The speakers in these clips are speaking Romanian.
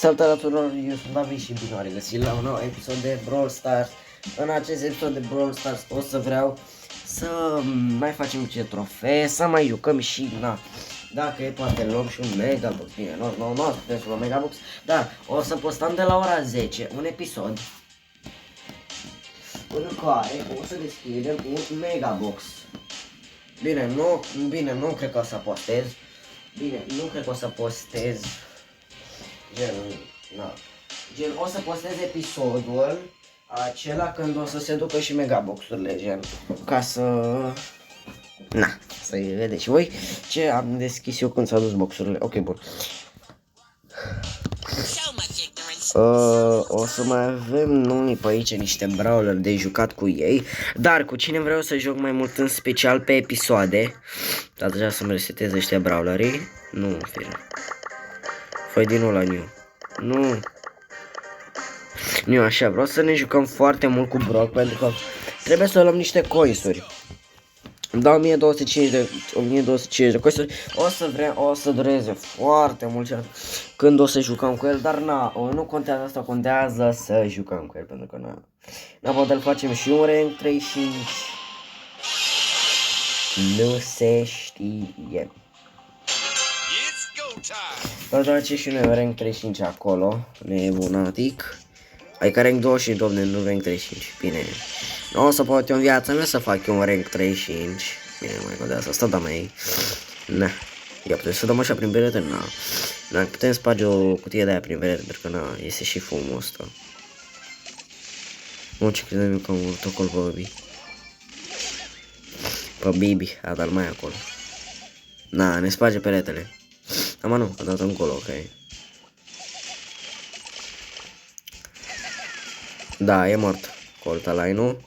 Salutare tuturor, eu sunt David și bine am regăsit la un nou episod de Brawl Stars. În acest episod de Brawl Stars o să vreau să mai facem niște trofee, să mai jucăm și dacă e poate luăm și un Megabox. Bine, nu putem să luăm Megabox, dar o să postăm de la ora 10 un episod în care o să deschidem un Megabox. Bine, nu cred că o să postez. Gen, o să postez episodul acela când o să se ducă și megaboxurile, gen, ca să-i vedeți și voi ce am deschis eu când s-au dus boxurile. Ok, bun. O să mai avem noi pe aici niște brawler de jucat cu ei, dar cu cine vreau să joc mai mult în special pe episoade. Dar deja să-mi resetez ăștia brawlerii. Nu, fire. Fă din nou la new. Nu așa, vreau să ne jucăm foarte mult cu Brock pentru că trebuie să luăm niște coinsuri. Da, 1250 de coinsuri. O să dureze foarte mult când o să jucăm cu el, dar nu contează asta, contează să jucăm cu el pentru că poate îl facem și un rank 35. Nu se știe. Dar face și noi rank 35 acolo, nebunatic. Adică rank 25, domne, nu rank 35. Bine. Nu o să pot eu în viața mea să fac eu un rank 35. Bine, mai contează asta, da mai. Ia putem să dăm așa prin perete? Putem sparge o cutie de aia prin perete, pentru că este și fumul ăsta. Ce credem eu că am avut acolo pe Bibi. Pe Bibi, dar mai acolo. Ne sparge peretele. Nu, a dat încolo, ok. Da, e mort. Colta la nu.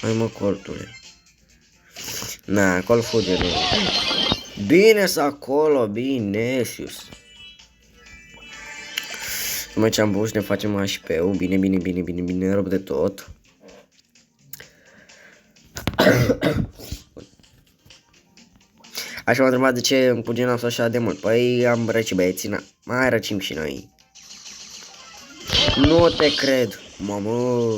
Hai mă, coltule. Acolo fuge, nu. Bine-s acolo, bine, șius. Mai ce am băut, ne facem HP-ul. Bine, rău de tot. Așa m-a întrebat de ce îmi pugenam așa de mult. Păi am răcit, băieții, mai răcim și noi. Nu te cred, mamă.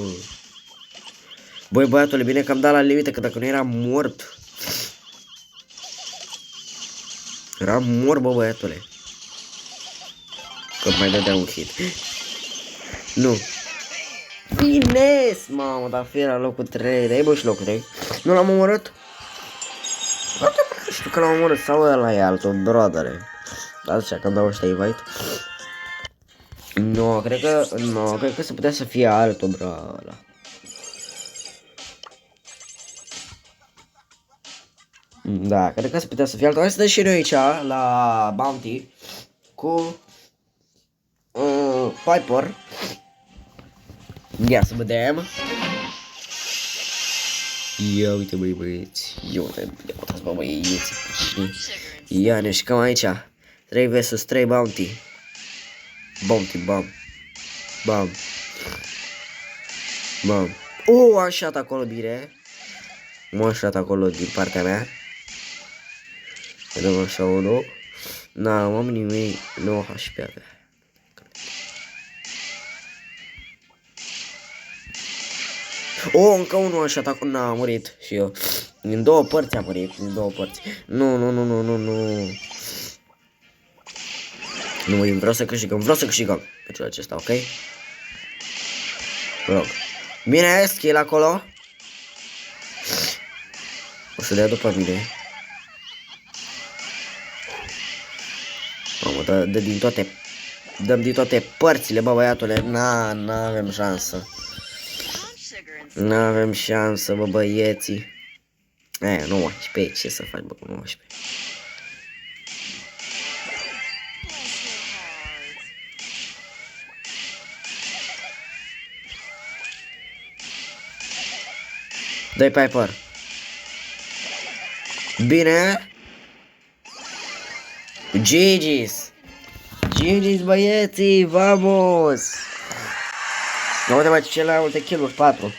Băi, băiatule, bine că am dat la limită, că dacă nu eram mort. Eram mort, bă, băiatule. Că mai dădea un hit. Nu. Bine, mamă, dar fi la locul 3. Dai, bă, și locul 3. Nu l-am omorât? Știu că l-am omorât sau ăla e altul, brodere. Dar așa, că dau ăștia invite. Cred că se putea să fie altul, bro, ăla. Da, cred că se putea să fie altul. Hai să dăm și noi aici, la Bounty, cu Piper. Ia să vedem. Ia uite, băi, băieți. Ia uitați, bă, băieți. Ia ne jucăm aici. 3 vs 3 Bounty. Bam. Am șat acolo bine. M-am șat acolo din partea mea. Vedem așa unul. Oamenii mei nu au HP avea. Încă unul a șat acolo. A murit și eu. Din două părți a murit. Nu. Nu, vreau să câștigăm meciul acesta, ok? Rog. Bine, skill acolo. O să dea după mine. Mamă, dăm din toate părțile, bă, băiatule. N-avem șansă. N-avem șansă, bă, băieții. Nu HP, ce să faci, bă, cu 19. Dă-i Piper. Bine. GG's, băieții, vamos. Nu uite, mai cele multe kill-uri, 4.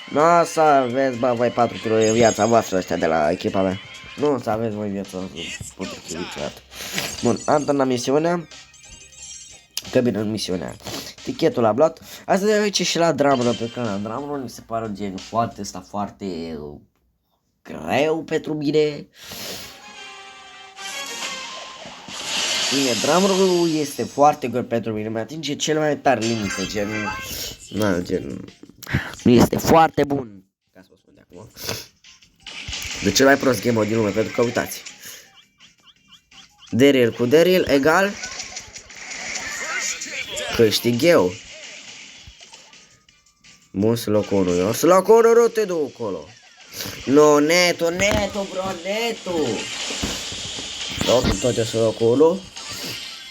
Nu o să aveți, bă, voi 4 kg în viața voastră ăștia de la echipa mea. Nu o să aveți voi viața 4 kg niciodată. Bun, am terminat misiunea. Că bine, în misiunea. Tichetul l-am luat. Asta de aici și la drumroll pe canal. Drumroll mi se pare un gen foarte greu pentru mine. Bine, drumroll este foarte greu pentru mine. Mi atinge cel mai tare limite, gen... Na, gen... Nu este foarte bun. Ca să vă spun de acum. De cel mai prost game mode din lume, pentru că uitați. Daryl cu Daryl egal câștig eu. Bun, să loc 1 eu. Să loc 1, nu te duc acolo. No, neto, bro, neto. Loc, tot eu să loc 1.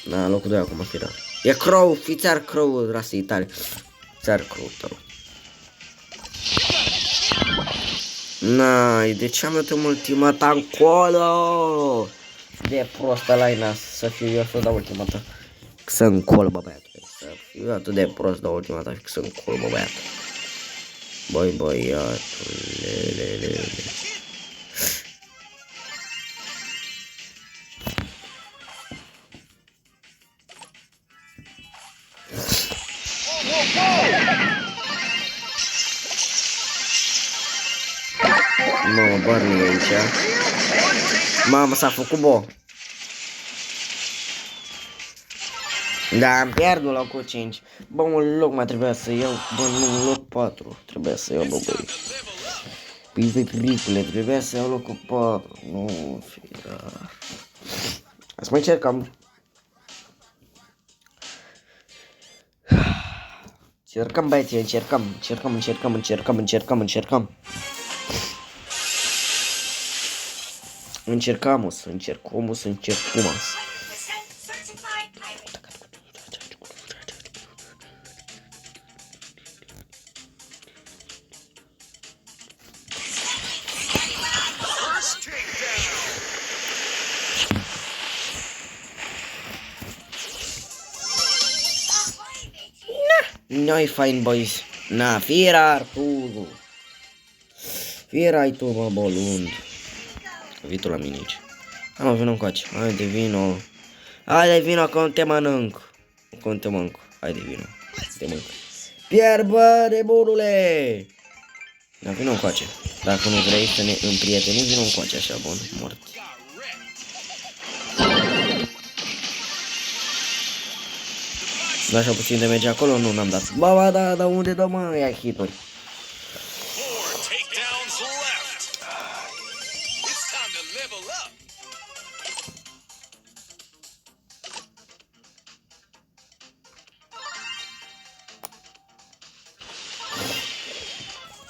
Na, locul 2 acum, fira. E Crow, fițar Crow, rasă Italia. Fițar Crow, tău. Nai, de ce am dat ultimata încolo? De prost ăla să fiu eu să dau ultimata. Să încol, bă, băiatul. Să fiu eu atât de prost dau ultimata și să încol, bă, băiatul. Băi, băiatule. Mamă, Barney e aici. Mamă, s-a făcut bo. Da, am pierdut locul 5. Bă, un loc mai trebuia să iau. Bă, nu, loc 4. Trebuia să iau, bă, băi. Păi, pericule, trebuia să iau locul 4. Nu, fira. Hai să mai încercăm. Încercăm, băieții, încercăm. Încercăm. Noi fine boys. Na, firar tu. Firai tu, mă, bolund. Vii tu la mine aici. Hai, mă, vină încoace. Haide, vino. Haide, vino, că te mănânc. Că te mănânc. Haide, vino. Te mănânc. Pierbă, nebunule! Da, vino încoace. Dacă nu vrei să ne împrietenim, vino încoace, așa, bun, mort. Da, așa puțin de merge acolo? Nu, n-am dat. Ba, da, unde dă, mă, ia hituri.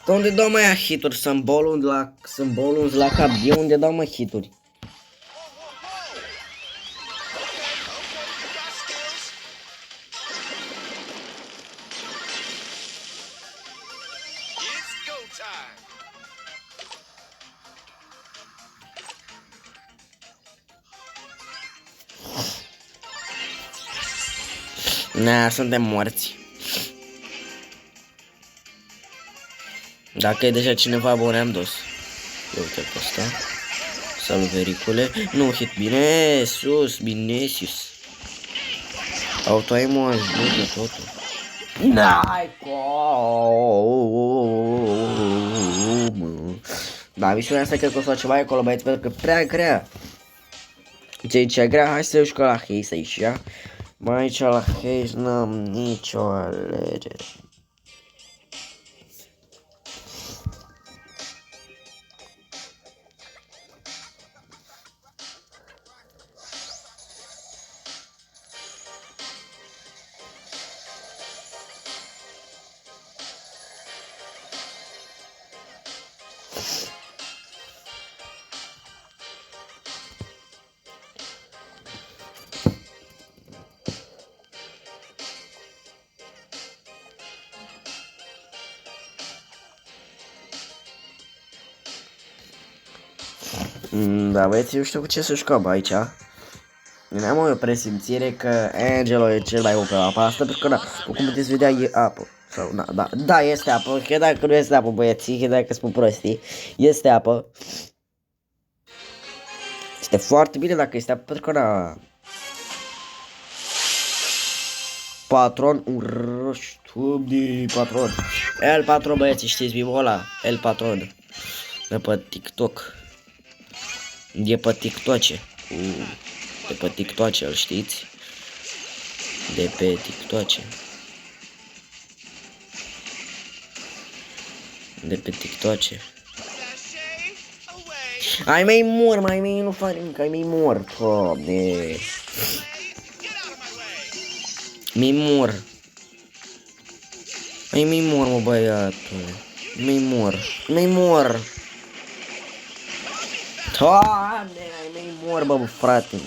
Unde dau mai ia hituri? Sunt bolunzi la cap. De unde dau mai hituri? Na, suntem morți. Dacă e deja cineva bun, am dus. Uite pe ăsta. Salut, vericule. Nu, hit bine, sus, bine, sus. Auto-aimul ajută totul. N-ai cum. Da, misiunea asta cred că o să o ceva acolo, băieți, pentru că prea grea. Ce grea, hai să jucăm la Haze aici, ia? Mai aici la Haze n-am nicio alegere. Da, băieți, eu știu cu ce să jucăm aici. Nu am o presimțire că Angelo e cel mai bun pe apa asta, pentru că, da, cum puteți vedea, e apă. Sau, da, este apă, chiar dacă nu este apă, băieții, chiar dacă spun prostii, este apă. Este foarte bine dacă este apă, pentru că, da, Patron, urăștu de patron. El Patron, băieți, știți bimul ăla? El Patron. De pe TikTok. De pe TikToce. De pe TikToce, îl știți? De pe TikToce. De pe TikToce. Ai mei mor, mai mei nu fac nimic, ai mei mor. Doamne. Mi mor. Ai mei mor, mă, băiatule. Mi mor. Mi mor. Doamne, ai mei mor, bă, frate.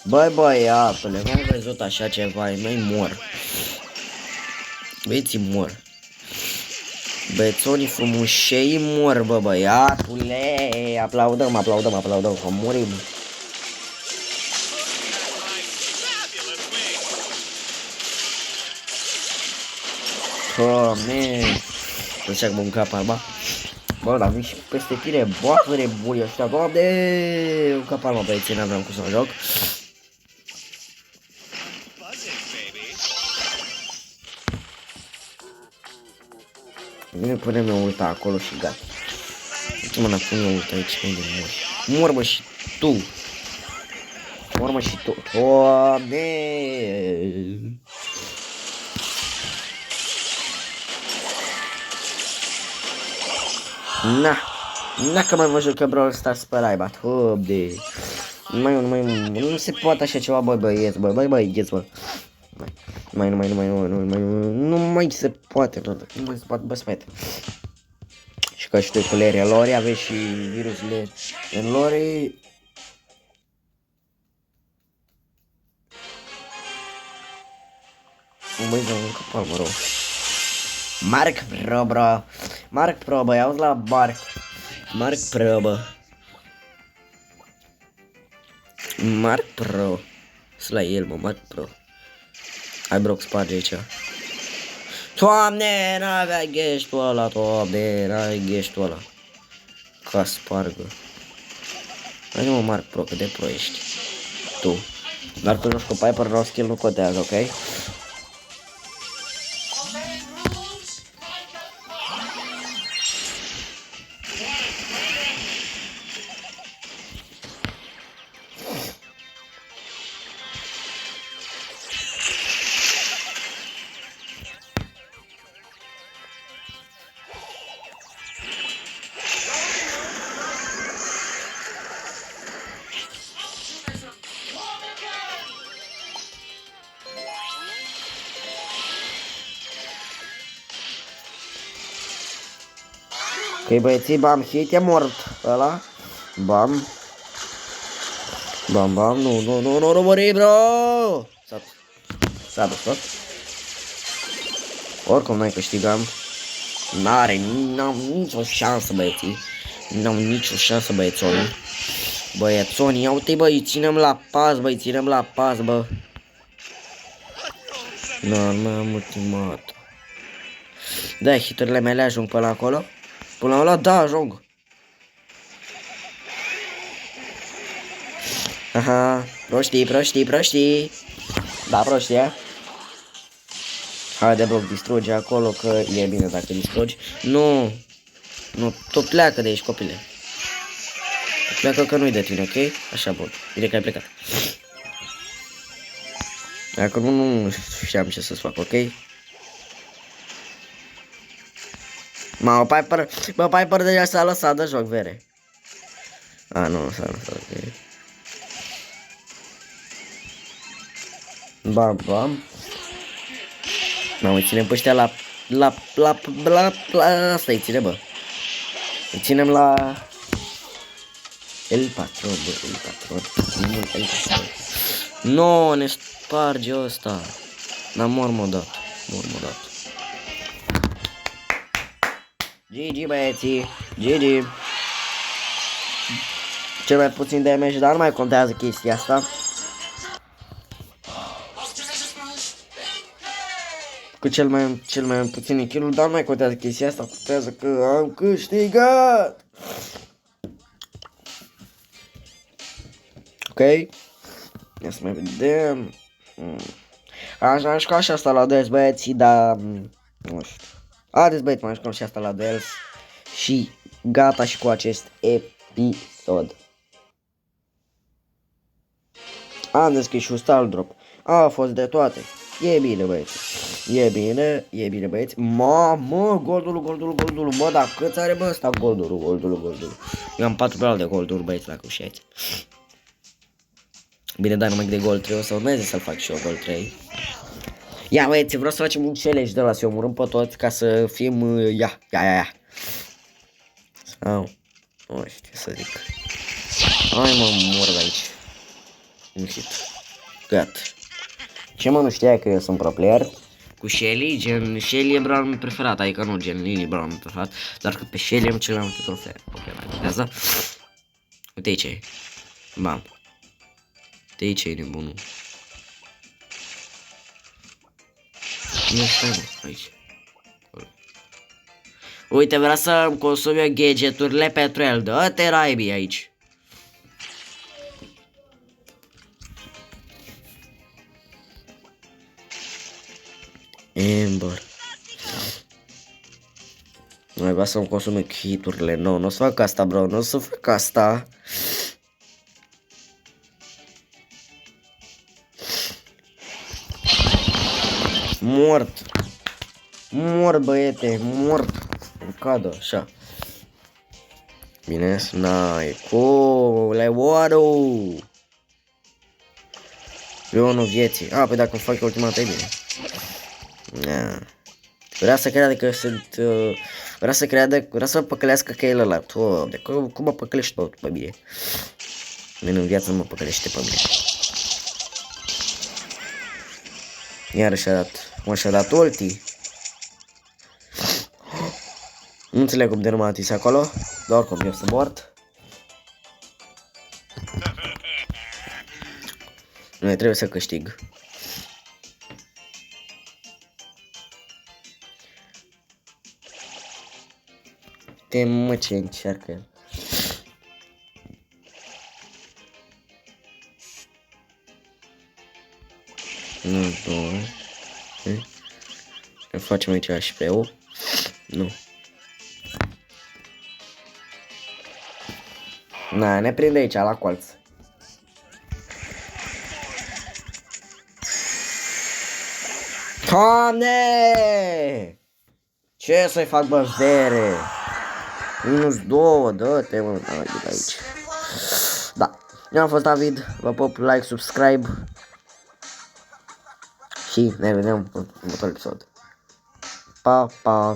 Băi, băiatule, n-am văzut așa ceva, ai mei mor. Băieții mor. Băiețonii frumușei mor, bă, băiatule. Aplaudăm, aplaudăm, aplaudăm, că murim. Doamne. Plăcea că mă mânca palma. Bă, dar vin și peste tine, boată de buni ăștia, doamne. Mânca palma, băieții, n-aveam cum să mă joc. Bine, punem eu ulta acolo și gata. Uite mă, n-a pun eu ulta aici, unde mor. Mor, mă, și tu. Mor, mă, și tu. Doamne. Na că mai mă jucă Brawl Stars pe raiba. Doamne. Nu se poate așa ceva, băi, băieți, băi, băieți, bă. Nu mai se poate, nu mai se poate, bă, spate. Și ca și tu cu Leria Lori, aveți și virusurile în Lori. Băi, zău, încă palmă rău. Mark Pro, bro. Mark Pro, bă, auzi la Mark Pro, bă. Mark Pro. Sunt la el, mă, Mark Pro. Hai, Brock, sparge aici. Doamne, n-avea gheștul ăla, doamne, n-avea gheștul ăla. Ca spargă. Hai, mă, Mark Pro, cât de pro ești. Tu. Dar tu joci cu Piper, no skill nu contează, ok? Ok, băieții, bam, hit, e mort ăla. Bam. Bam, bam, nu mori, bro! S-a dus tot. Oricum noi câștigăm. N-am nicio șansă, băieții. N-am nicio șansă, băiețonii. Băiețonii, ia uite, bă, îi ținem la pas, bă, îi ținem la pas, bă. M-am ultimat. Da, hiturile mele ajung până acolo. Până la da, ajung. Aha, proștii. Da, proștie. Haide, Brock, distruge acolo, că e bine dacă distrugi. Nu, tot pleacă de aici, copile. Pleacă că nu-i de tine, ok? Așa, bun, bine că ai plecat. Acum nu știam ce să-ți fac, ok? Piper deja s-a lăsat de joc, vere. A, nu, s-a lăsat, ok. Bam. Mamă, ținem pe ăștia la asta îi ține, bă. Îi ținem la... El Patron, bă, El Patron. Nu, ne sparge ăsta. Dar mor m-a dat. GG, băieții, GG. Cel mai puțin damage, dar nu mai contează chestia asta. Cu cel mai puțin kill-uri, dar nu mai contează chestia asta, contează că am câștigat. Ok? Ia să mai vedem. Am jucat și asta la duels, băieții, dar... Nu știu. Haideți, băieți, m-am jucat și asta la duels. Și gata și cu acest episod. Am deschis și un star drop. A fost de toate. E bine, băieți. E bine, băieți. Mamă, goldul. Mă, dar cât are, bă, ăsta goldul. Eu am 4 breal de golduri, băieți, dacă știți. Bine, dar numai de gold 3, o să urmeze să-l fac și eu gold 3. Ia, băieți, vreau să facem un challenge de la să omorâm pe toți ca să fim... Ia. Sau... Nu știu ce să zic. Hai, mă, mor de aici. Un hit. Gata. Ce mă, nu știa că eu sunt pro player cu Shelly, gen Shelly e brawlerul meu preferat, adică nu gen Lily e brawlerul meu preferat, doar că pe Shelly am cel mai multe trofee. Ok, mai contează. Uite aici e. Bam. Uite aici e nebunul. Nu stai, mă, aici. Uite, vreau să-mi consum eu gadgeturile pentru el, dă-te raibii aici. Amber. Mai vreau să-mi consume hiturile. Nu o să fac asta, bro. Nu o să fac asta. Mort, băiete. Mort. Îmi cadă, așa. Bine, snipe. Leoarul. Leonul vieții. A, păi dacă îmi fac ultima dată e bine. Vrea să creadă că sunt... Vrea să păcălească că el ăla. Doamne, cum mă păcălești tot pe mine? Mine în viață nu mă păcălește pe mine. Iar și-a dat ulti. Nu înțeleg cum de nu m-a atins acolo. Dar oricum eu sunt mort. Noi trebuie să câștig. Mă, ce încearcă el. Nu, ne facem aici HP-ul. Nu. Na, ne prinde aici la colț. Doamne! Ce să-i fac, bă, vere? -2, dă-te, mă, de aici. Da, eu am fost David, vă pop, like, subscribe și ne vedem în următorul episod. Pa, pa!